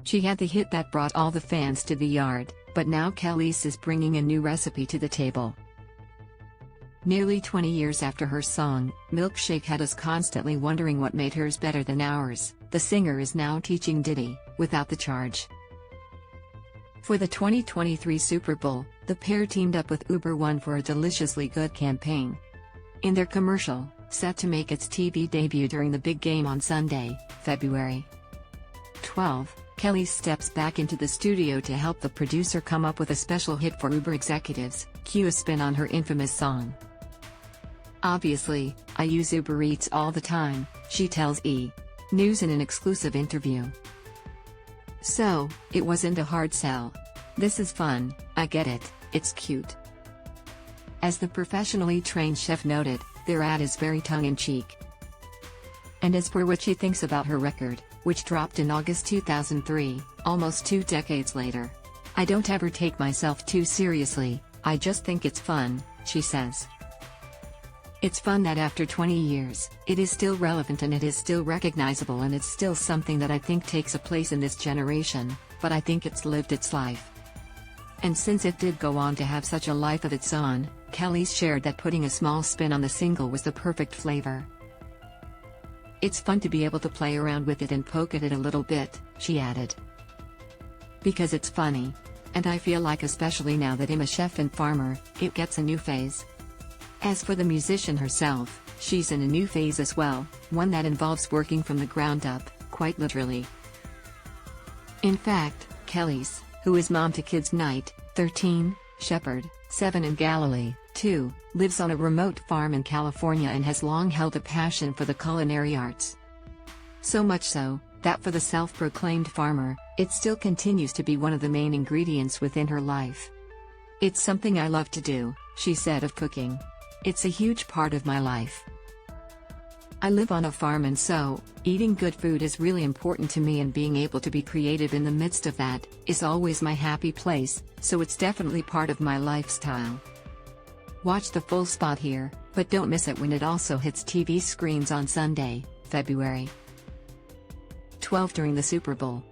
She had the hit that brought all the fans to the yard, but now Kelis is bringing a new recipe to the table. Nearly 20 years after her song, Milkshake had us constantly wondering what made hers better than ours. The singer is now teaching Diddy, without the charge. For the 2023 Super Bowl, the pair teamed up with Uber One for a deliciously good campaign. In their commercial, set to make its TV debut during the big game on Sunday, February 12, Kelis steps back into the studio to help the producer come up with a special hit for Uber executives, cue a spin on her infamous song. "Obviously, I use Uber Eats all the time," she tells E! News in an exclusive interview. "So, it wasn't a hard sell. This is fun, I get it, it's cute." As the professionally trained chef noted, their ad is very tongue-in-cheek. And as for what she thinks about her record, which dropped in August 2003, almost 2 decades later. "I don't ever take myself too seriously, I just think it's fun," she says. "It's fun that after 20 years, it is still relevant and it is still recognizable and it's still something that I think takes a place in this generation, but I think it's lived its life." And since it did go on to have such a life of its own, Kelis shared that putting a small spin on the single was the perfect flavor. "It's fun to be able to play around with it and poke at it a little bit," she added. "Because it's funny. And I feel like especially now that I'm a chef and farmer, it gets a new phase." As for the musician herself, she's in a new phase as well, one that involves working from the ground up, quite literally. In fact, Kelis, who is mom to kids Knight, 13, Shepherd, 7 and Galilee, 2, lives on a remote farm in California and has long held a passion for the culinary arts. So much so, that for the self-proclaimed farmer, it still continues to be one of the main ingredients within her life. "It's something I love to do," she said of cooking. "It's a huge part of my life. I live on a farm and so, eating good food is really important to me and being able to be creative in the midst of that, is always my happy place, so it's definitely part of my lifestyle." Watch the full spot here, but don't miss it when it also hits TV screens on Sunday, February 12 during the Super Bowl.